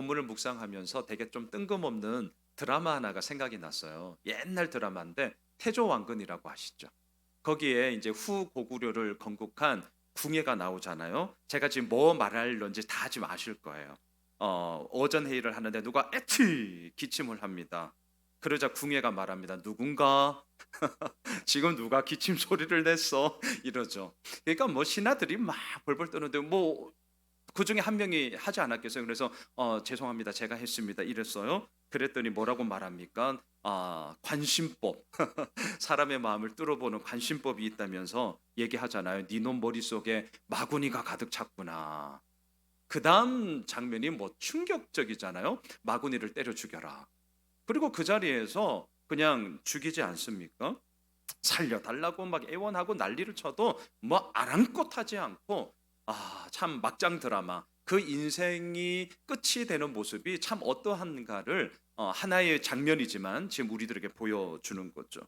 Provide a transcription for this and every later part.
본문을 묵상하면서 되게 좀 뜬금없는 드라마 하나가 생각이 났어요. 옛날 드라마인데 태조왕건이라고 아시죠? 거기에 이제 후고구려를 건국한 궁예가 나오잖아요. 제가 지금 뭐 말하려는지 다 지금 아실 거예요. 오전 회의를 하는데 누가 에티 기침을 합니다. 그러자 궁예가 말합니다. 누군가 지금 누가 기침 소리를 냈어 이러죠. 그러니까 뭐 신하들이 막 벌벌 떠는데 뭐 그중에 한 명이 하지 않았겠어요. 그래서 죄송합니다. 제가 했습니다. 이랬어요. 그랬더니 뭐라고 말합니까? 관심법. 사람의 마음을 뚫어보는 관심법이 있다면서 얘기하잖아요. 네 놈 머릿속에 마구니가 가득 찼구나. 그다음 장면이 뭐 충격적이잖아요. 마구니를 때려 죽여라. 그리고 그 자리에서 그냥 죽이지 않습니까? 살려달라고 막 애원하고 난리를 쳐도 뭐 아랑곳하지 않고 참 막장 드라마 그 인생이 끝이 되는 모습이 참 어떠한가를 하나의 장면이지만 지금 우리들에게 보여주는 거죠.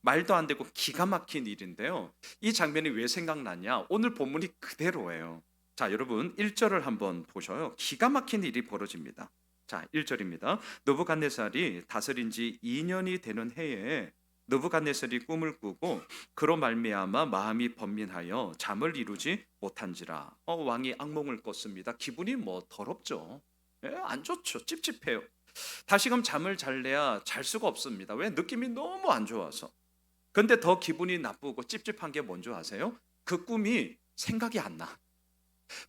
말도 안 되고 기가 막힌 일인데요. 이 장면이 왜 생각나냐? 오늘 본문이 그대로예요. 자, 여러분 1절을 한번 보셔요. 기가 막힌 일이 벌어집니다. 자, 1절입니다. 느부갓네살이 다스린 지 2년이 되는 해에 느부갓네살이 꿈을 꾸고 그로 말미암아 마음이 번민하여 잠을 이루지 못한지라. 왕이 악몽을 꿨습니다. 기분이 뭐 더럽죠. 안 좋죠. 찝찝해요. 다시금 잠을 잘래야 잘 수가 없습니다. 왜? 느낌이 너무 안 좋아서. 근데 더 기분이 나쁘고 찝찝한 게 뭔지 아세요? 그 꿈이 생각이 안 나.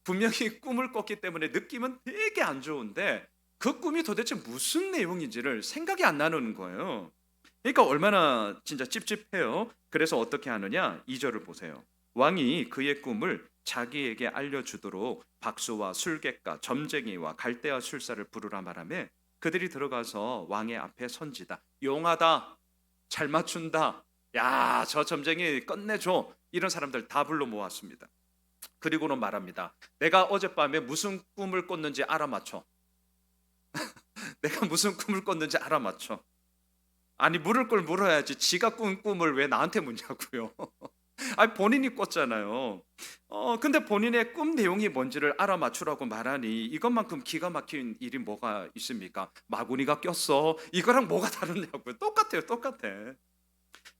분명히 꿈을 꿨기 때문에 느낌은 되게 안 좋은데 그 꿈이 도대체 무슨 내용인지를 생각이 안 나는 거예요. 그러니까 얼마나 진짜 찝찝해요. 그래서 어떻게 하느냐? 2절을 보세요. 왕이 그의 꿈을 자기에게 알려주도록 박수와 술객과 점쟁이와 갈대아 술사를 부르라 말하며 그들이 들어가서 왕의 앞에 선지다. 용하다. 잘 맞춘다. 야, 저 점쟁이 끝내줘. 이런 사람들 다 불러 모았습니다. 그리고는 말합니다. 내가 어젯밤에 무슨 꿈을 꿨는지 알아맞혀. 내가 무슨 꿈을 꿨는지 알아맞혀. 아니 물을 걸 물어야지. 지가 꾼 꿈을 왜 나한테 묻냐고요. 아니 본인이 꿨잖아요. 근데 본인의 꿈 내용이 뭔지를 알아맞추라고 말하니 이것만큼 기가 막힌 일이 뭐가 있습니까? 마구니가 꼈어. 이거랑 뭐가 다르냐고요. 똑같아요. 똑같아.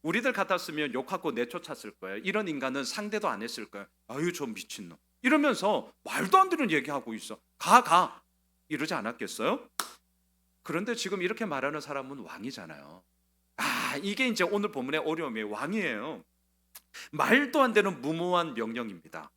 우리들 같았으면 욕하고 내쫓았을 거예요. 이런 인간은 상대도 안 했을 거예요. 아유 저 미친놈. 이러면서 말도 안 되는 얘기하고 있어. 가. 이러지 않았겠어요? 그런데 지금 이렇게 말하는 사람은 왕이잖아요. 이게 이제 오늘 본문의 어려움이 왕이에요. 말도 안 되는 무모한 명령입니다.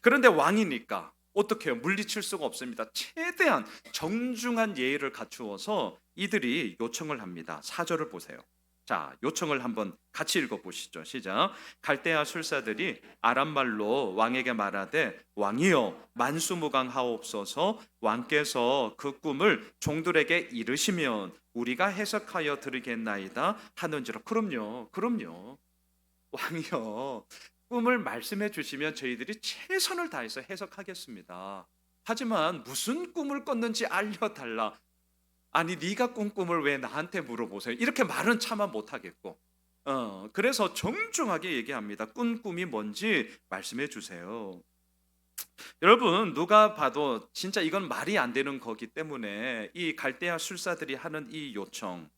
그런데 왕이니까 어떻게 해요? 물리칠 수가 없습니다. 최대한 정중한 예의를 갖추어서 이들이 요청을 합니다. 4절을 보세요. 자, 요청을 한번 같이 읽어보시죠. 시작. 갈대아 술사들이 아람말로 왕에게 말하되 왕이여 만수무강하옵소서. 왕께서 그 꿈을 종들에게 이르시면 우리가 해석하여 들으겠나이다 하는지라. 그럼요. 왕이여 꿈을 말씀해 주시면 저희들이 최선을 다해서 해석하겠습니다. 하지만 무슨 꿈을 꿨는지 알려달라. 아니 네가 꾼 꿈을 왜 나한테 물어보세요? 이렇게 말은 차마 못하겠고 그래서 정중하게 얘기합니다. 꾼 꿈이 뭔지 말씀해 주세요. 여러분 누가 봐도 진짜 이건 말이 안 되는 거기 때문에 이 갈대아 술사들이 하는 이 요청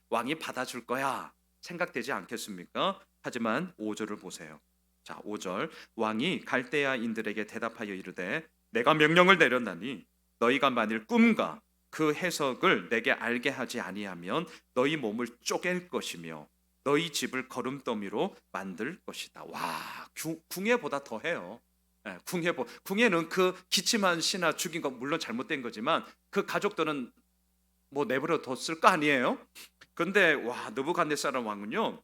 왕이 받아줄 거야 생각되지 않겠습니까? 하지만 5절을 보세요. 자, 5절. 왕이 갈대아인들에게 대답하여 이르되 내가 명령을 내렸나니 너희가 만일 꿈과 그 해석을 내게 알게 하지 아니하면 너희 몸을 쪼갤 것이며 너희 집을 거름더미로 만들 것이다. 와, 궁예보다 더해요. 궁예는 그 기침한 신하 죽인 건 물론 잘못된 거지만 그 가족들은 뭐 내버려 뒀을 거 아니에요? 근데 와, 느부갓네살 왕은요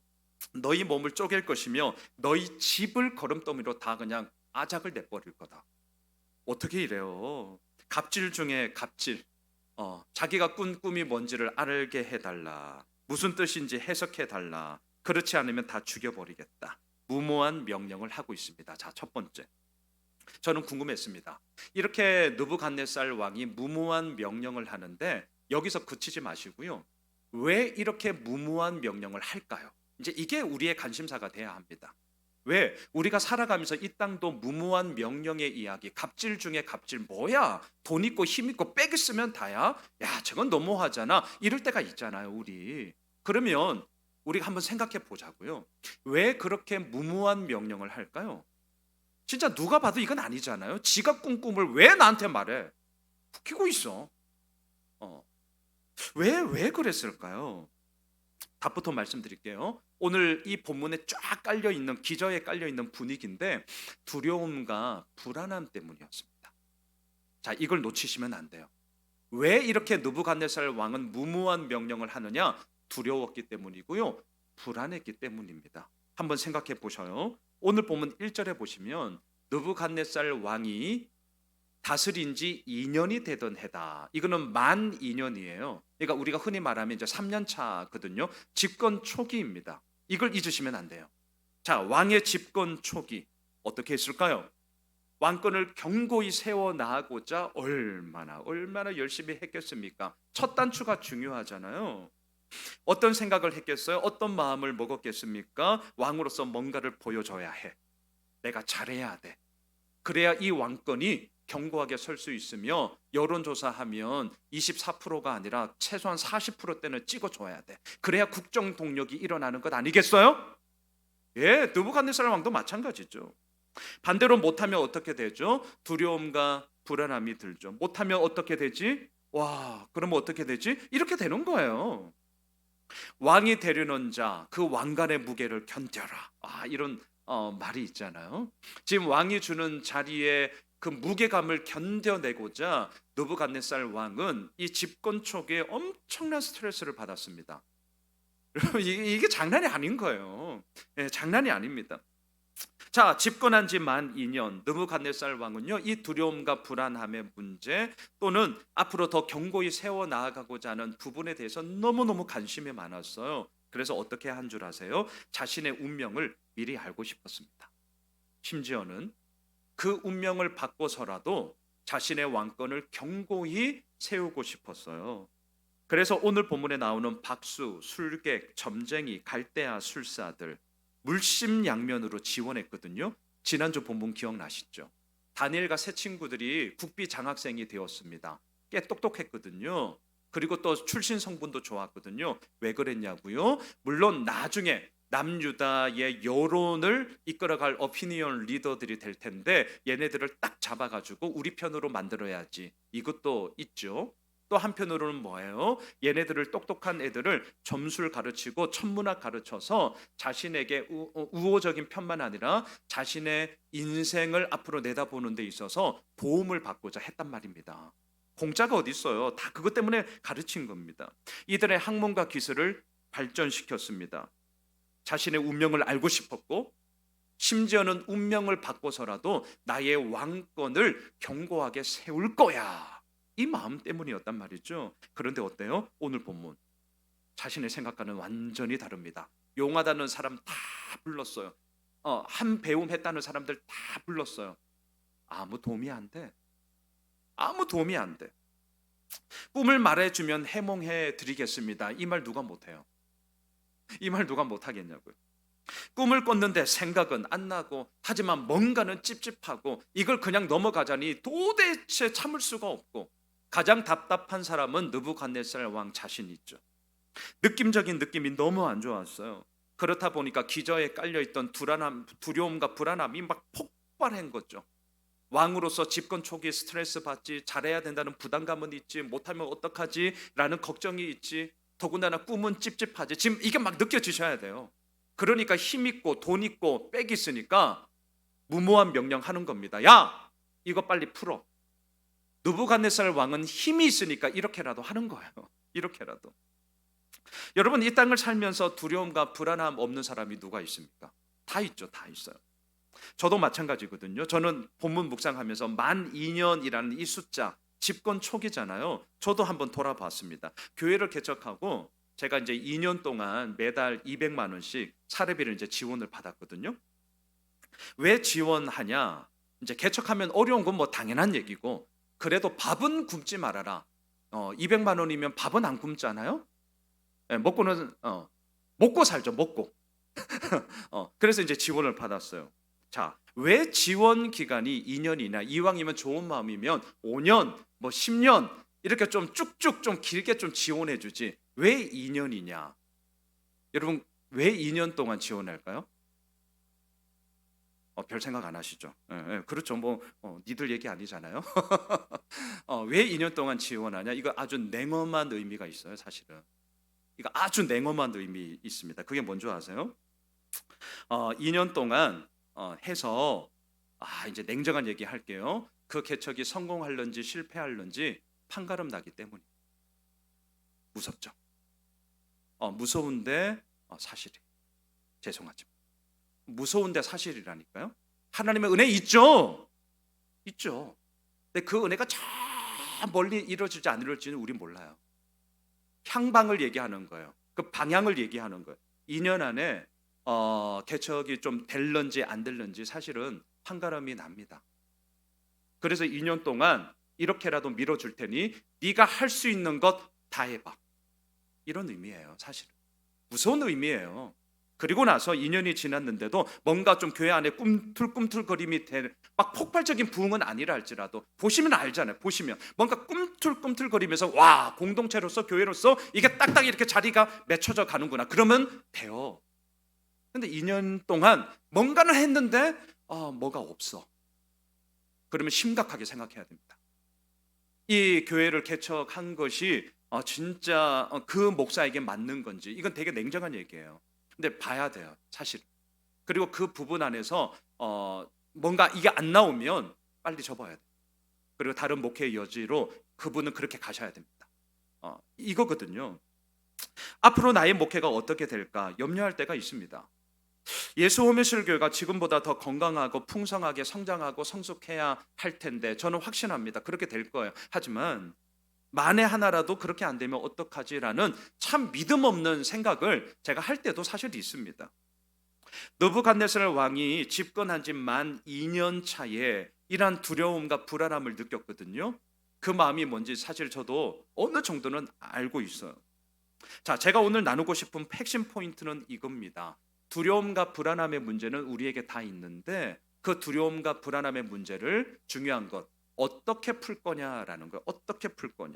너희 몸을 쪼갤 것이며 너희 집을 거름더미로 다 그냥 아작을 내버릴 거다. 어떻게 이래요? 갑질 중에 갑질. 자기가 꾼 꿈이 뭔지를 알게 해달라. 무슨 뜻인지 해석해달라. 그렇지 않으면 다 죽여버리겠다. 무모한 명령을 하고 있습니다. 자, 첫 번째. 저는 궁금했습니다. 이렇게 느부갓네살 왕이 무모한 명령을 하는데 여기서 그치지 마시고요. 왜 이렇게 무모한 명령을 할까요? 이제 이게 우리의 관심사가 돼야 합니다. 왜? 우리가 살아가면서 이 땅도 무모한 명령의 이야기, 갑질 중에 갑질 뭐야? 돈 있고 힘 있고 빽 있으면 다야? 야, 저건 너무하잖아. 이럴 때가 있잖아요, 우리. 그러면 우리가 한번 생각해 보자고요. 왜 그렇게 무모한 명령을 할까요? 진짜 누가 봐도 이건 아니잖아요. 지가 꾼 꿈을 왜 나한테 말해? 웃기고 있어. 어. 왜 그랬을까요? 답부터 말씀드릴게요. 오늘 이 본문에 쫙 깔려 있는 기저에 깔려 있는 분위기인데 두려움과 불안함 때문이었습니다. 자, 이걸 놓치시면 안 돼요. 왜 이렇게 느부갓네살 왕은 무모한 명령을 하느냐? 두려웠기 때문이고요. 불안했기 때문입니다. 한번 생각해 보셔요. 오늘 본문 1절에 보시면 느부갓네살 왕이 다스린 지 2년이 되던 해다. 이거는 만 2년이에요. 그러니까 우리가 흔히 말하면 이제 3년 차거든요. 집권 초기입니다. 이걸 잊으시면 안 돼요. 자, 왕의 집권 초기 어떻게 했을까요? 왕권을 견고히 세워 나가고자 얼마나 열심히 했겠습니까? 첫 단추가 중요하잖아요. 어떤 생각을 했겠어요? 어떤 마음을 먹었겠습니까? 왕으로서 뭔가를 보여줘야 해. 내가 잘해야 돼. 그래야 이 왕권이 견고하게 설 수 있으며 여론조사하면 24%가 아니라 최소한 40%대는 찍어줘야 돼. 그래야 국정 동력이 일어나는 것 아니겠어요? 예, 느부갓네살 왕도 마찬가지죠. 반대로 못하면 어떻게 되죠? 두려움과 불안함이 들죠. 못하면 어떻게 되지? 와, 그러면 어떻게 되지? 이렇게 되는 거예요. 왕이 되려는 자, 그 왕관의 무게를 견뎌라. 이런 말이 있잖아요. 지금 왕이 주는 자리에 그 무게감을 견뎌내고자 느부갓네살 왕은 이 집권 초기에 엄청난 스트레스를 받았습니다. 이게 장난이 아닌 거예요. 예, 장난이 아닙니다. 자, 집권한 지 만 2년 느부갓네살 왕은요, 이 두려움과 불안함의 문제 또는 앞으로 더 견고히 세워 나아가고자 하는 부분에 대해서 너무너무 관심이 많았어요. 그래서 어떻게 한 줄 아세요? 자신의 운명을 미리 알고 싶었습니다. 심지어는 그 운명을 바꿔서라도 자신의 왕권을 견고히 세우고 싶었어요. 그래서 오늘 본문에 나오는 박수, 술객, 점쟁이, 갈대아 술사들 물심양면으로 지원했거든요. 지난주 본문 기억나시죠? 다니엘과 세 친구들이 국비 장학생이 되었습니다. 꽤 똑똑했거든요. 그리고 또 출신 성분도 좋았거든요. 왜 그랬냐고요? 물론 나중에 남유다의 여론을 이끌어갈 오피니언 리더들이 될 텐데 얘네들을 딱 잡아가지고 우리 편으로 만들어야지. 이것도 있죠. 또 한편으로는 뭐예요? 얘네들을 똑똑한 애들을 점술 가르치고 천문학 가르쳐서 자신에게 우호적인 편만 아니라 자신의 인생을 앞으로 내다보는 데 있어서 도움을 받고자 했단 말입니다. 공짜가 어디 있어요? 다 그것 때문에 가르친 겁니다. 이들의 학문과 기술을 발전시켰습니다. 자신의 운명을 알고 싶었고 심지어는 운명을 바꿔서라도 나의 왕권을 견고하게 세울 거야. 이 마음 때문이었단 말이죠. 그런데 어때요? 오늘 본문 자신의 생각과는 완전히 다릅니다. 용하다는 사람 다 불렀어요. 한 배움 했다는 사람들 다 불렀어요. 아무 도움이 안 돼. 아무 도움이 안 돼. 꿈을 말해주면 해몽해 드리겠습니다. 이 말 누가 못해요? 이 말 누가 못하겠냐고요. 꿈을 꿨는데 생각은 안 나고 하지만 뭔가는 찝찝하고 이걸 그냥 넘어가자니 도대체 참을 수가 없고 가장 답답한 사람은 느부갓네살 왕 자신이 있죠. 느낌적인 느낌이 너무 안 좋았어요. 그렇다 보니까 기저에 깔려있던 두려움과 불안함이 막 폭발한 거죠. 왕으로서 집권 초기에 스트레스 받지, 잘해야 된다는 부담감은 있지, 못하면 어떡하지 라는 걱정이 있지, 더군다나 꿈은 찝찝하지. 지금 이게 막 느껴지셔야 돼요. 그러니까 힘 있고 돈 있고 빽 있으니까 무모한 명령하는 겁니다. 야, 이거 빨리 풀어. 느부갓네살 왕은 힘이 있으니까 이렇게라도 하는 거예요. 이렇게라도. 여러분, 이 땅을 살면서 두려움과 불안함 없는 사람이 누가 있습니까? 다 있죠. 다 있어요. 저도 마찬가지거든요. 저는 본문 묵상하면서 만 2년이라는 이 숫자, 집권 초기잖아요. 저도 한번 돌아봤습니다. 교회를 개척하고 제가 이제 2년 동안 매달 200만 원씩 사례비를 이제 지원을 받았거든요. 왜 지원하냐? 이제 개척하면 어려운 건 뭐 당연한 얘기고, 그래도 밥은 굶지 말아라. 200만 원이면 밥은 안 굶잖아요. 먹고 살죠. 먹고. 그래서 이제 지원을 받았어요. 자, 왜 지원 기간이 2년이냐? 이왕이면 좋은 마음이면 5년, 뭐 10년 이렇게 좀 쭉쭉 좀 길게 좀 지원해 주지. 왜 2년이냐? 여러분, 왜 2년 동안 지원할까요? 별 생각 안 하시죠? 예, 예, 그렇죠. 뭐 니들 얘기 아니잖아요. 왜 2년 동안 지원하냐? 이거 아주 냉엄한 의미가 있어요, 사실은. 이거 아주 냉엄한 의미 있습니다. 그게 뭔지 아세요? 2년 동안 해서 이제 냉정한 얘기 할게요. 그 개척이 성공할런지 실패할런지 판가름 나기 때문에 무섭죠. 무서운데 사실이 죄송하지만 무서운데 사실이라니까요. 하나님의 은혜 있죠. 있죠. 근데 그 은혜가 저 멀리 이루어질지 안 이루어질지는 우리 몰라요. 향방을 얘기하는 거예요. 그 방향을 얘기하는 거예요. 2년 안에 개척이 좀 될런지 안 될런지 사실은 판가름이 납니다. 그래서 2년 동안 이렇게라도 밀어줄 테니 네가 할 수 있는 것 다 해봐. 이런 의미예요. 사실은. 무서운 의미예요. 그리고 나서 2년이 지났는데도 뭔가 좀 교회 안에 꿈틀꿈틀거림이 막 폭발적인 부흥은 아니라 할지라도 보시면 알잖아요. 보시면 뭔가 꿈틀꿈틀거리면서 와, 공동체로서 교회로서 이게 딱딱 이렇게 자리가 맺혀져 가는구나. 그러면 돼요. 근데 2년 동안 뭔가는 했는데 뭐가 없어. 그러면 심각하게 생각해야 됩니다. 이 교회를 개척한 것이 진짜 그 목사에게 맞는 건지, 이건 되게 냉정한 얘기예요. 근데 봐야 돼요, 사실. 그리고 그 부분 안에서 뭔가 이게 안 나오면 빨리 접어야 돼요. 그리고 다른 목회의 여지로 그분은 그렇게 가셔야 됩니다. 이거거든요. 앞으로 나의 목회가 어떻게 될까 염려할 때가 있습니다. 예수 호미술교회가 지금보다 더 건강하고 풍성하게 성장하고 성숙해야 할 텐데 저는 확신합니다. 그렇게 될 거예요. 하지만 만에 하나라도 그렇게 안 되면 어떡하지라는 참 믿음 없는 생각을 제가 할 때도 사실 있습니다. 느부갓네살 왕이 집권한 지 만 2년 차에 이러한 두려움과 불안함을 느꼈거든요. 그 마음이 뭔지 사실 저도 어느 정도는 알고 있어요. 자, 제가 오늘 나누고 싶은 핵심 포인트는 이겁니다. 두려움과 불안함의 문제는 우리에게 다 있는데 그 두려움과 불안함의 문제를 중요한 것 어떻게 풀 거냐라는 거예요. 어떻게 풀 거냐.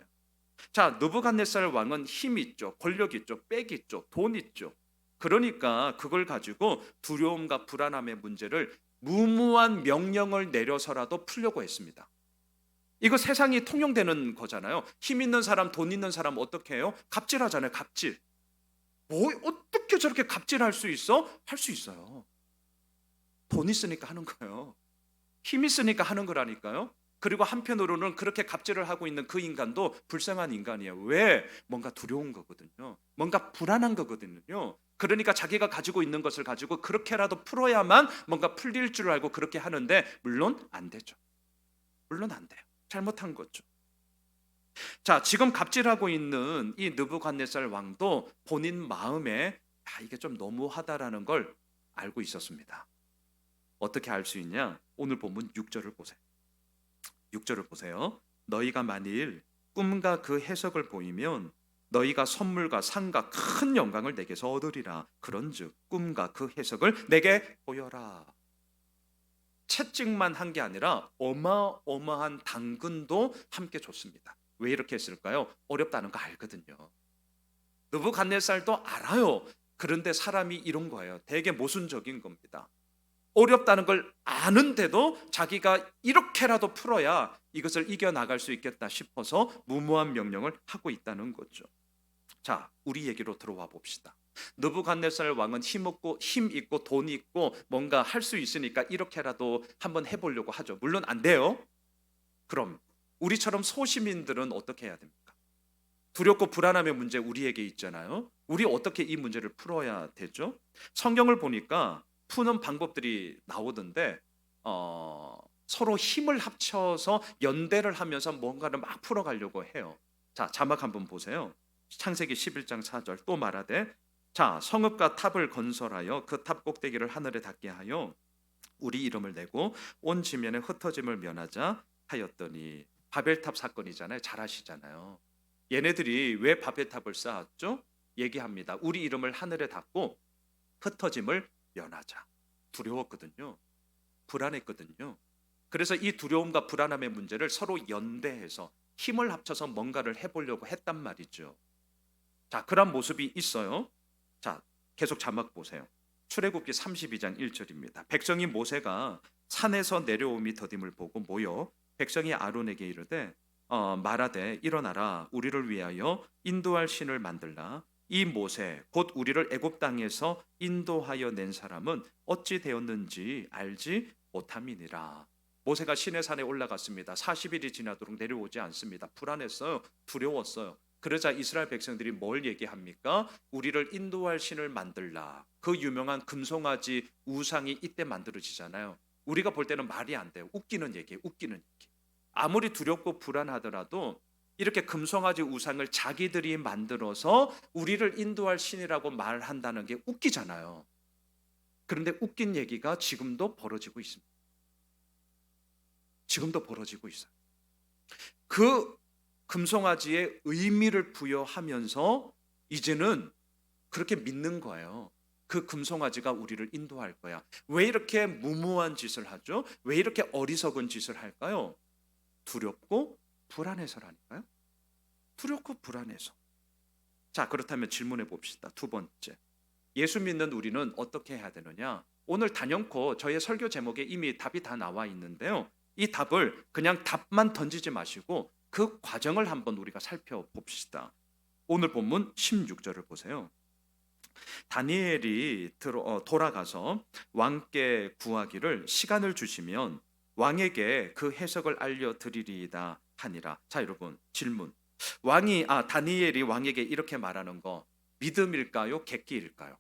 자, 느부갓네살 왕은 힘 있죠, 권력 있죠, 빽 있죠, 돈 있죠. 그러니까 그걸 가지고 두려움과 불안함의 문제를 무모한 명령을 내려서라도 풀려고 했습니다. 이거 세상이 통용되는 거잖아요. 힘 있는 사람, 돈 있는 사람 어떻게 해요? 갑질하잖아요. 갑질. 뭐 어떻게 저렇게 갑질할 수 있어? 할 수 있어요. 돈 있으니까 하는 거예요. 힘 있으니까 하는 거라니까요. 그리고 한편으로는 그렇게 갑질을 하고 있는 그 인간도 불쌍한 인간이에요. 왜? 뭔가 두려운 거거든요. 뭔가 불안한 거거든요. 그러니까 자기가 가지고 있는 것을 가지고 그렇게라도 풀어야만 뭔가 풀릴 줄 알고 그렇게 하는데 물론 안 되죠. 물론 안 돼요. 잘못한 거죠. 자, 지금 갑질하고 있는 이 느부갓네살 왕도 본인 마음에 이게 좀 너무하다라는 걸 알고 있었습니다. 어떻게 알 수 있냐? 오늘 본문 6절을 보세요. 6절을 보세요. 너희가 만일 꿈과 그 해석을 보이면 너희가 선물과 상과 큰 영광을 내게서 얻으리라. 그런즉 꿈과 그 해석을 내게 보여라. 채찍만 한 게 아니라 어마어마한 당근도 함께 줬습니다. 왜 이렇게 했을까요? 어렵다는 거 알거든요. 느부갓네살도 알아요. 그런데 사람이 이런 거예요. 되게 모순적인 겁니다. 어렵다는 걸 아는데도 자기가 이렇게라도 풀어야 이것을 이겨나갈 수 있겠다 싶어서 무모한 명령을 하고 있다는 거죠. 자, 우리 얘기로 들어와 봅시다. 느부갓네살 왕은 힘 있고 돈 있고 뭔가 할 수 있으니까 이렇게라도 한번 해보려고 하죠. 물론 안 돼요. 그럼 우리처럼 소시민들은 어떻게 해야 됩니까? 두렵고 불안함의 문제 우리에게 있잖아요. 우리 어떻게 이 문제를 풀어야 되죠? 성경을 보니까 푸는 방법들이 나오던데 서로 힘을 합쳐서 연대를 하면서 뭔가를 막 풀어가려고 해요. 자, 자막 한번 보세요. 창세기 11장 4절 또 말하되 자, 성읍과 탑을 건설하여 그 탑 꼭대기를 하늘에 닿게 하여 우리 이름을 내고 온 지면에 흩어짐을 면하자 하였더니 바벨탑 사건이잖아요. 잘 아시잖아요. 얘네들이 왜 바벨탑을 쌓았죠? 얘기합니다. 우리 이름을 하늘에 닿고 흩어짐을 면하자. 두려웠거든요. 불안했거든요. 그래서 이 두려움과 불안함의 문제를 서로 연대해서 힘을 합쳐서 뭔가를 해보려고 했단 말이죠. 자, 그런 모습이 있어요. 자, 계속 자막 보세요. 출애굽기 32장 1절입니다. 백성이 모세가 산에서 내려옴이 더딤을 보고 모여 백성이 아론에게 이르되 말하되 일어나라 우리를 위하여 인도할 신을 만들라. 이 모세 곧 우리를 애굽 땅에서 인도하여 낸 사람은 어찌 되었는지 알지 못함이니라. 모세가 시내산에 올라갔습니다. 40일이 지나도록 내려오지 않습니다. 불안했어요. 두려웠어요. 그러자 이스라엘 백성들이 뭘 얘기합니까? 우리를 인도할 신을 만들라. 그 유명한 금송아지 우상이 이때 만들어지잖아요. 우리가 볼 때는 말이 안 돼요. 웃기는 얘기. 아무리 두렵고 불안하더라도 이렇게 금송아지 우상을 자기들이 만들어서 우리를 인도할 신이라고 말한다는 게 웃기잖아요. 그런데 웃긴 얘기가 지금도 벌어지고 있습니다. 지금도 벌어지고 있어요. 그 금송아지의 의미를 부여하면서 이제는 그렇게 믿는 거예요. 그 금송아지가 우리를 인도할 거야. 왜 이렇게 무모한 짓을 하죠? 왜 이렇게 어리석은 짓을 할까요? 두렵고 불안해서라니까요. 두렵고 불안해서. 자, 그렇다면 질문해 봅시다. 두 번째, 예수 믿는 우리는 어떻게 해야 되느냐? 오늘 단연코 저의 설교 제목에 이미 답이 다 나와 있는데요. 이 답을 그냥 답만 던지지 마시고 그 과정을 한번 우리가 살펴봅시다. 오늘 본문 16절을 보세요. 다니엘이 돌아가서 왕께 구하기를 시간을 주시면 왕에게 그 해석을 알려드리리이다 하니라. 자, 여러분 질문. 다니엘이 왕에게 이렇게 말하는 거 믿음일까요? 객기일까요?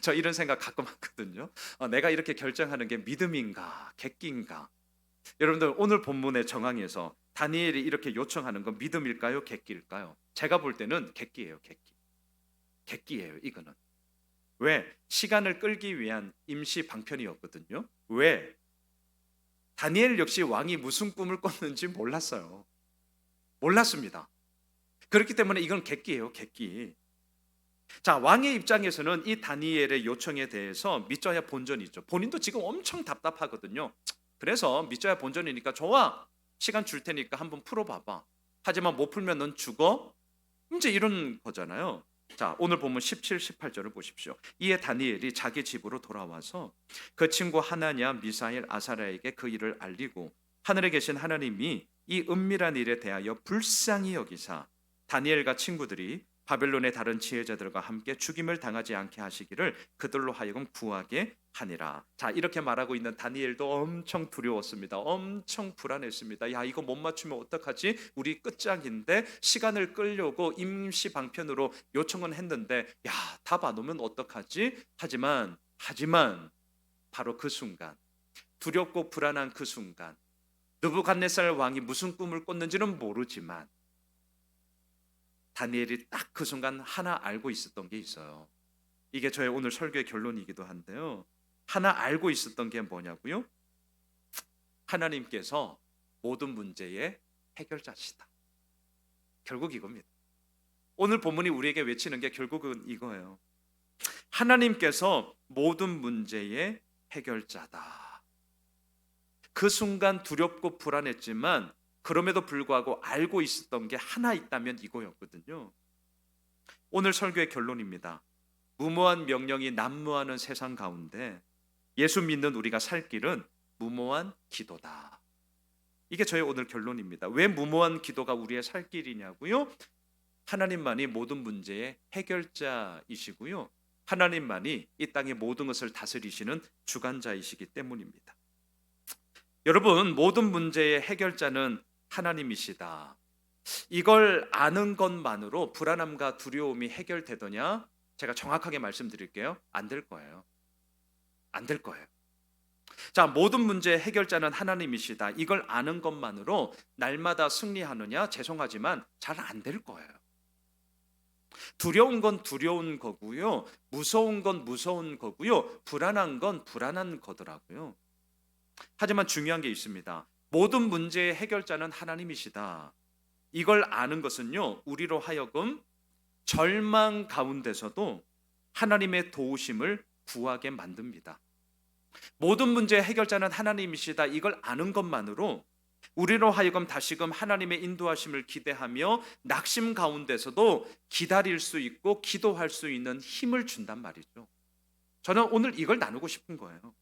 저 이런 생각 가끔 하거든요. 내가 이렇게 결정하는 게 믿음인가 객기인가? 여러분들 오늘 본문의 정황에서 다니엘이 이렇게 요청하는 건 믿음일까요? 객기일까요? 제가 볼 때는 객기예요. 객기예요. 이거는. 왜? 시간을 끌기 위한 임시 방편이었거든요. 왜? 다니엘 역시 왕이 무슨 꿈을 꿨는지 몰랐습니다. 그렇기 때문에 이건 객기예요. 객기. 자, 왕의 입장에서는 이 다니엘의 요청에 대해서 믿져야 본전이죠. 본인도 지금 엄청 답답하거든요. 그래서 믿져야 본전이니까 좋아. 시간 줄 테니까 한번 풀어봐봐. 하지만 못 풀면 넌 죽어. 이제 이런 거잖아요. 자, 오늘 보면 17, 18절을 보십시오. 이에 다니엘이 자기 집으로 돌아와서 그 친구 하나냐, 미사엘, 아사랴에게 그 일을 알리고 하늘에 계신 하나님이 이 은밀한 일에 대하여 불쌍히 여기사 다니엘과 친구들이 바벨론의 다른 지혜자들과 함께 죽임을 당하지 않게 하시기를 그들로 하여금 구하게 하니라. 자, 이렇게 말하고 있는 다니엘도 엄청 두려웠습니다. 엄청 불안했습니다. 야, 이거 못 맞추면 어떡하지? 우리 끝장인데. 시간을 끌려고 임시 방편으로 요청은 했는데 야, 답 안 오면 어떡하지? 하지만 바로 그 순간, 두렵고 불안한 그 순간, 느부갓네살 왕이 무슨 꿈을 꿨는지는 모르지만 다니엘이 딱 그 순간 하나 알고 있었던 게 있어요. 이게 저의 오늘 설교의 결론이기도 한데요. 하나 알고 있었던 게 뭐냐고요? 하나님께서 모든 문제의 해결자시다. 결국 이겁니다. 오늘 본문이 우리에게 외치는 게 결국은 이거예요. 하나님께서 모든 문제의 해결자다. 그 순간 두렵고 불안했지만 그럼에도 불구하고 알고 있었던 게 하나 있다면 이거였거든요. 오늘 설교의 결론입니다. 무모한 명령이 난무하는 세상 가운데 예수 믿는 우리가 살 길은 무모한 기도다. 이게 저의 오늘 결론입니다. 왜 무모한 기도가 우리의 살 길이냐고요? 하나님만이 모든 문제의 해결자이시고요. 하나님만이 이 땅의 모든 것을 다스리시는 주관자이시기 때문입니다. 여러분, 모든 문제의 해결자는 하나님이시다. 이걸 아는 것만으로 불안함과 두려움이 해결되더냐? 제가 정확하게 말씀드릴게요. 안 될 거예요. 자, 모든 문제의 해결자는 하나님이시다. 이걸 아는 것만으로 날마다 승리하느냐? 죄송하지만 잘 안 될 거예요. 두려운 건 두려운 거고요. 무서운 건 무서운 거고요. 불안한 건 불안한 거더라고요. 하지만 중요한 게 있습니다. 모든 문제의 해결자는 하나님이시다. 이걸 아는 것은요, 우리로 하여금 절망 가운데서도 하나님의 도우심을 구하게 만듭니다. 모든 문제의 해결자는 하나님이시다, 이걸 아는 것만으로 우리로 하여금 다시금 하나님의 인도하심을 기대하며 낙심 가운데서도 기다릴 수 있고 기도할 수 있는 힘을 준단 말이죠. 저는 오늘 이걸 나누고 싶은 거예요.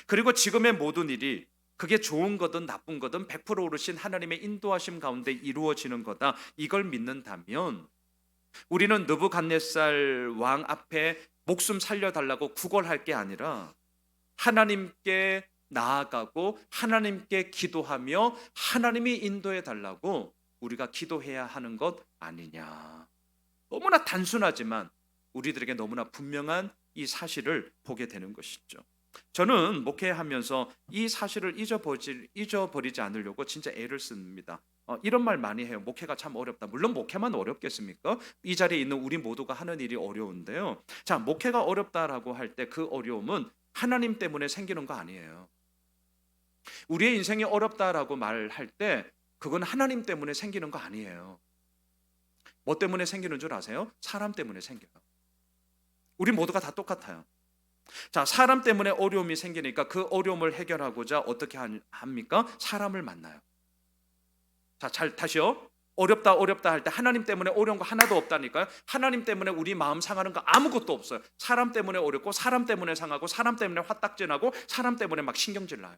그리고 지금의 모든 일이 그게 좋은 거든 나쁜 거든 100% 오르신 하나님의 인도하심 가운데 이루어지는 거다, 이걸 믿는다면 우리는 느부갓네살 왕 앞에 목숨 살려달라고 구걸할 게 아니라 하나님께 나아가고 하나님께 기도하며 하나님이 인도해 달라고 우리가 기도해야 하는 것 아니냐. 너무나 단순하지만 우리들에게 너무나 분명한 이 사실을 보게 되는 것이죠. 저는 목회하면서 이 사실을 잊어버리지 않으려고 진짜 애를 씁니다. 이런 말 많이 해요. 목회가 참 어렵다. 물론 목회만 어렵겠습니까? 이 자리에 있는 우리 모두가 하는 일이 어려운데요. 자, 목회가 어렵다라고 할 때 그 어려움은 하나님 때문에 생기는 거 아니에요. 우리의 인생이 어렵다라고 말할 때 그건 하나님 때문에 생기는 거 아니에요. 뭐 때문에 생기는 줄 아세요? 사람 때문에 생겨요. 우리 모두가 다 똑같아요. 자, 사람 때문에 어려움이 생기니까 그 어려움을 해결하고자 어떻게 합니까? 사람을 만나요. 자, 다시요. 어렵다 할 때 하나님 때문에 어려운 거 하나도 없다니까요. 하나님 때문에 우리 마음 상하는 거 아무것도 없어요. 사람 때문에 어렵고 사람 때문에 상하고 사람 때문에 화딱지나고 사람 때문에 막 신경질 나요.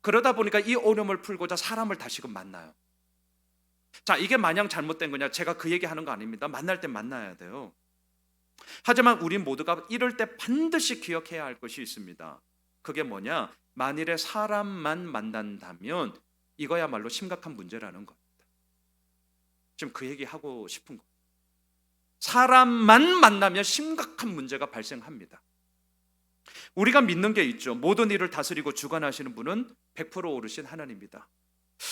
그러다 보니까 이 어려움을 풀고자 사람을 다시금 만나요. 자, 이게 마냥 잘못된 거냐? 제가 그 얘기하는 거 아닙니다. 만날 때 만나야 돼요. 하지만 우리 모두가 이럴 때 반드시 기억해야 할 것이 있습니다. 그게 뭐냐? 만일에 사람만 만난다면 이거야말로 심각한 문제라는 겁니다. 지금 그 얘기하고 싶은 거예요. 사람만 만나면 심각한 문제가 발생합니다. 우리가 믿는 게 있죠. 모든 일을 다스리고 주관하시는 분은 100% 오르신 하나님입니다.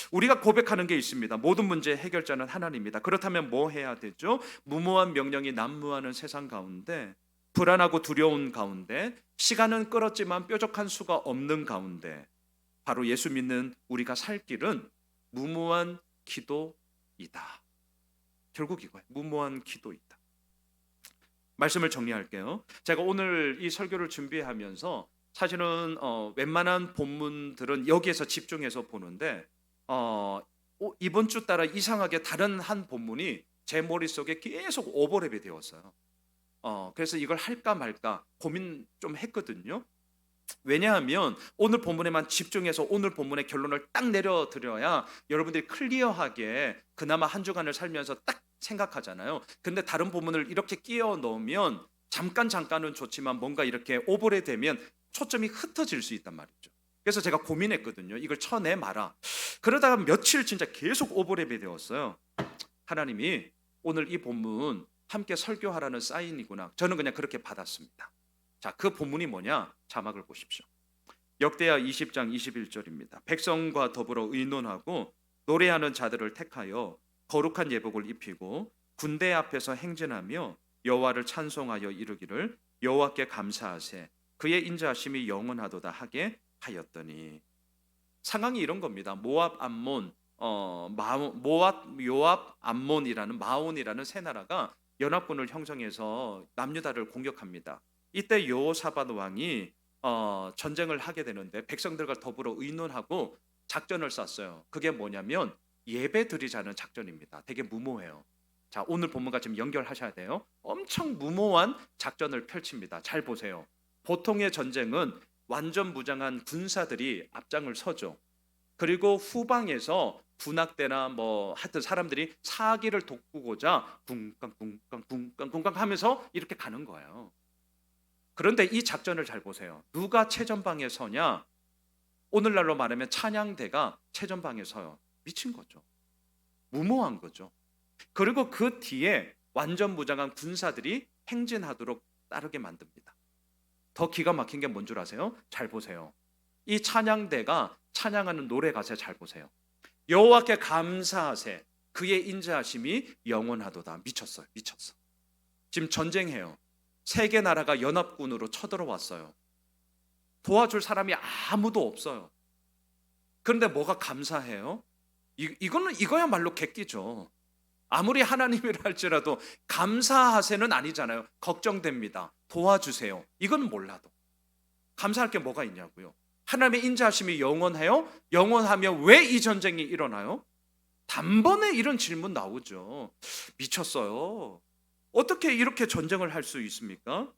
우리가 고백하는 게 있습니다. 모든 문제의 해결자는 하나님입니다. 그렇다면 뭐 해야 되죠? 무모한 명령이 난무하는 세상 가운데, 불안하고 두려운 가운데, 시간은 끌었지만 뾰족한 수가 없는 가운데 바로 예수 믿는 우리가 살 길은 무모한 기도이다. 결국 이거예요. 무모한 기도이다. 말씀을 정리할게요. 제가 오늘 이 설교를 준비하면서 사실은 웬만한 본문들은 여기에서 집중해서 보는데 이번 주 따라 이상하게 다른 한 본문이 제 머릿속에 계속 오버랩이 되었어요. 그래서 이걸 할까 말까 고민 좀 했거든요. 왜냐하면 오늘 본문에만 집중해서 오늘 본문의 결론을 딱 내려드려야 여러분들이 클리어하게 그나마 한 주간을 살면서 딱 생각하잖아요. 근데 다른 본문을 이렇게 끼워 넣으면 잠깐은 좋지만 뭔가 이렇게 오버랩 되면 초점이 흩어질 수 있단 말이죠. 그래서 제가 고민했거든요. 이걸 쳐내 마라. 그러다가 며칠 진짜 계속 오버랩이 되었어요. 하나님이 오늘 이 본문 함께 설교하라는 사인이구나. 저는 그냥 그렇게 받았습니다. 자, 그 본문이 뭐냐? 자막을 보십시오. 역대하 20장 21절입니다. 백성과 더불어 의논하고 노래하는 자들을 택하여 거룩한 예복을 입히고 군대 앞에서 행진하며 여호와를 찬송하여 이르기를 여호와께 감사하세 그의 인자하심이 영원하도다 하게 하였더니, 상황이 이런 겁니다. 모압, 암몬, 요압, 암몬이라는 마온이라는 세 나라가 연합군을 형성해서 남유다를 공격합니다. 이때 여호사밧 왕이 전쟁을 하게 되는데 백성들과 더불어 의논하고 작전을 짰어요. 그게 뭐냐면 예배 드리자는 작전입니다. 되게 무모해요. 자, 오늘 본문과 지금 연결하셔야 돼요. 엄청 무모한 작전을 펼칩니다. 잘 보세요. 보통의 전쟁은 완전 무장한 군사들이 앞장을 서죠. 그리고 후방에서 군악대나 하여튼 사람들이 사기를 돋구고자 쿵깡 하면서 이렇게 가는 거예요. 그런데 이 작전을 잘 보세요. 누가 최전방에 서냐? 오늘날로 말하면 찬양대가 최전방에 서요. 미친 거죠. 무모한 거죠. 그리고 그 뒤에 완전 무장한 군사들이 행진하도록 따르게 만듭니다. 더 기가 막힌 게 뭔 줄 아세요? 잘 보세요. 이 찬양대가 찬양하는 노래 가사 잘 보세요. 여호와께 감사하세 그의 인자하심이 영원하도다. 미쳤어요. 미쳤어. 지금 전쟁해요. 세 개 나라가 연합군으로 쳐들어왔어요. 도와줄 사람이 아무도 없어요. 그런데 뭐가 감사해요? 이거야말로 객기죠. 아무리 하나님이라 할지라도 감사하세는 아니잖아요. 걱정됩니다. 도와주세요. 이건 몰라도 감사할 게 뭐가 있냐고요. 하나님의 인자하심이 영원해요? 영원하면 왜 이 전쟁이 일어나요? 단번에 이런 질문 나오죠. 미쳤어요. 어떻게 이렇게 전쟁을 할 수 있습니까?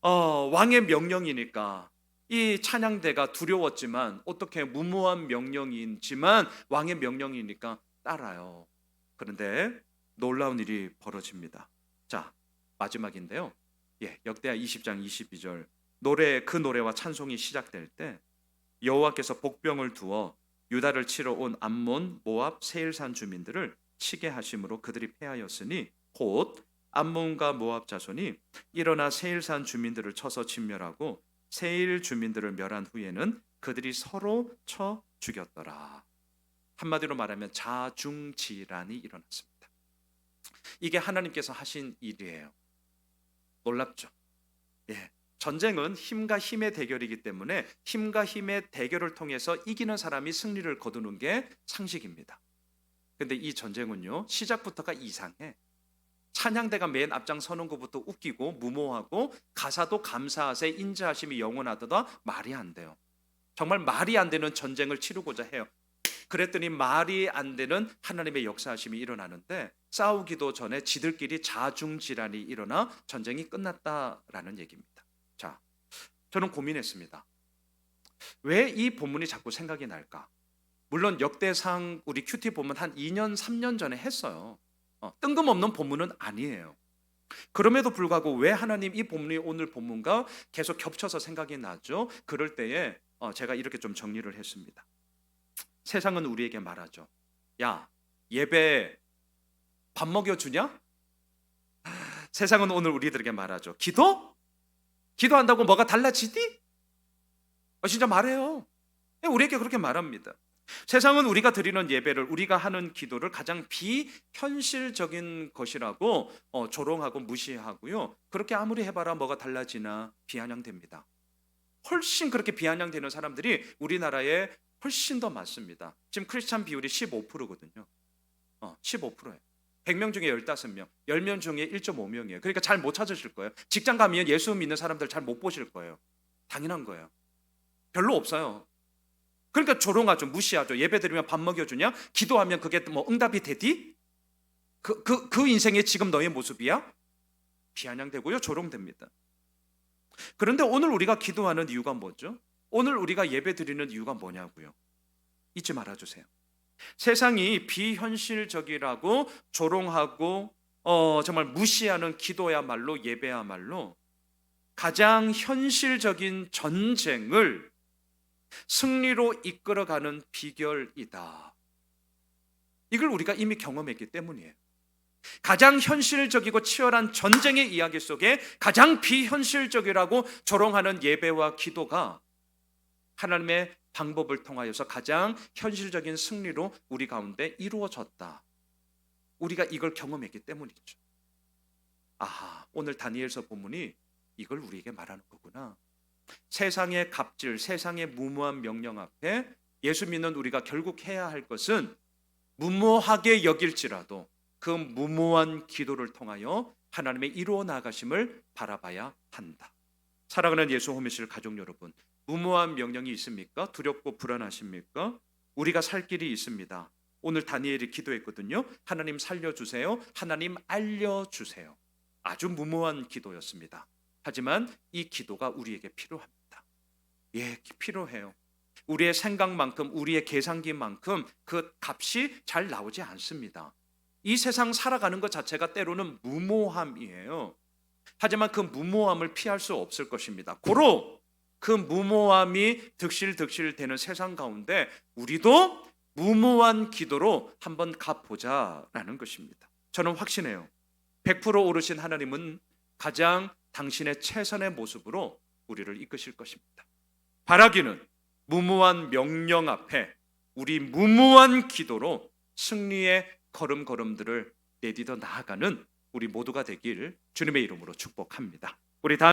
왕의 명령이니까 이 찬양대가 두려웠지만 어떻게 무모한 명령이지만 왕의 명령이니까 따라요. 그런데 놀라운 일이 벌어집니다. 자, 마지막인데요. 역대하 20장 22절 그 노래와 찬송이 시작될 때 여호와께서 복병을 두어 유다를 치러 온 암몬, 모압, 세일산 주민들을 치게 하심으로 그들이 패하였으니 곧 암몬과 모압 자손이 일어나 세일산 주민들을 쳐서 진멸하고 세일 주민들을 멸한 후에는 그들이 서로 쳐 죽였더라. 한마디로 말하면 자중질환이 일어났습니다. 이게 하나님께서 하신 일이에요. 놀랍죠? 전쟁은 힘과 힘의 대결이기 때문에 힘과 힘의 대결을 통해서 이기는 사람이 승리를 거두는 게 상식입니다. 근데 이 전쟁은요, 시작부터가 이상해. 찬양대가 맨 앞장 서는 것부터 웃기고 무모하고 가사도 감사하세 인자하심이 영원하도다 말이 안 돼요. 정말 말이 안 되는 전쟁을 치르고자 해요. 그랬더니 말이 안 되는 하나님의 역사하심이 일어나는데 싸우기도 전에 지들끼리 자중질환이 일어나 전쟁이 끝났다라는 얘기입니다. 자, 저는 고민했습니다. 왜 이 본문이 자꾸 생각이 날까? 물론 역대상 우리 큐티 본문 한 2년 3년 전에 했어요. 뜬금없는 본문은 아니에요. 그럼에도 불구하고 왜 하나님 이 본문이 오늘 본문과 계속 겹쳐서 생각이 나죠? 그럴 때에 제가 이렇게 좀 정리를 했습니다. 세상은 우리에게 말하죠. 야, 예배 밥 먹여주냐? 세상은 오늘 우리들에게 말하죠. 기도한다고 뭐가 달라지디? 진짜 말해요. 우리에게 그렇게 말합니다. 세상은 우리가 드리는 예배를, 우리가 하는 기도를 가장 비현실적인 것이라고 조롱하고 무시하고요. 그렇게 아무리 해봐라 뭐가 달라지나 비아냥됩니다. 훨씬 그렇게 비아냥되는 사람들이 우리나라에 훨씬 더 많습니다. 지금 크리스찬 비율이 15%거든요. 15%예요. 100명 중에 15명, 10명 중에 1.5명이에요. 그러니까 잘 못 찾으실 거예요. 직장 가면 예수 믿는 사람들 잘 못 보실 거예요. 당연한 거예요. 별로 없어요. 그러니까 조롱하죠. 무시하죠. 예배 드리면 밥 먹여주냐? 기도하면 그게 뭐 응답이 되디? 그 인생이 지금 너의 모습이야? 비아냥되고요. 조롱됩니다. 그런데 오늘 우리가 기도하는 이유가 뭐죠? 오늘 우리가 예배 드리는 이유가 뭐냐고요? 잊지 말아주세요. 세상이 비현실적이라고 조롱하고 정말 무시하는 기도야말로 예배야말로 가장 현실적인 전쟁을 승리로 이끌어가는 비결이다. 이걸 우리가 이미 경험했기 때문이에요. 가장 현실적이고 치열한 전쟁의 이야기 속에 가장 비현실적이라고 조롱하는 예배와 기도가 하나님의 방법을 통하여서 가장 현실적인 승리로 우리 가운데 이루어졌다. 우리가 이걸 경험했기 때문이죠. 오늘 다니엘서 본문이 이걸 우리에게 말하는 거구나. 세상의 갑질, 세상의 무모한 명령 앞에 예수 믿는 우리가 결국 해야 할 것은 무모하게 여길지라도 그 무모한 기도를 통하여 하나님의 이루어 나가심을 바라봐야 한다. 사랑하는 예수 호미실 가족 여러분, 무모한 명령이 있습니까? 두렵고 불안하십니까? 우리가 살 길이 있습니다. 오늘 다니엘이 기도했거든요. 하나님 살려주세요. 하나님 알려주세요. 아주 무모한 기도였습니다. 하지만 이 기도가 우리에게 필요합니다. 필요해요. 우리의 생각만큼, 우리의 계산기만큼 그 값이 잘 나오지 않습니다. 이 세상 살아가는 것 자체가 때로는 무모함이에요. 하지만 그 무모함을 피할 수 없을 것입니다. 고로 그 무모함이 득실득실 되는 세상 가운데 우리도 무모한 기도로 한번 가보자라는 것입니다. 저는 확신해요. 100% 오르신 하나님은 가장 당신의 최선의 모습으로 우리를 이끄실 것입니다. 바라기는 무모한 명령 앞에 우리 무모한 기도로 승리의 걸음걸음들을 내디뎌 나아가는 우리 모두가 되길 주님의 이름으로 축복합니다. 우리 다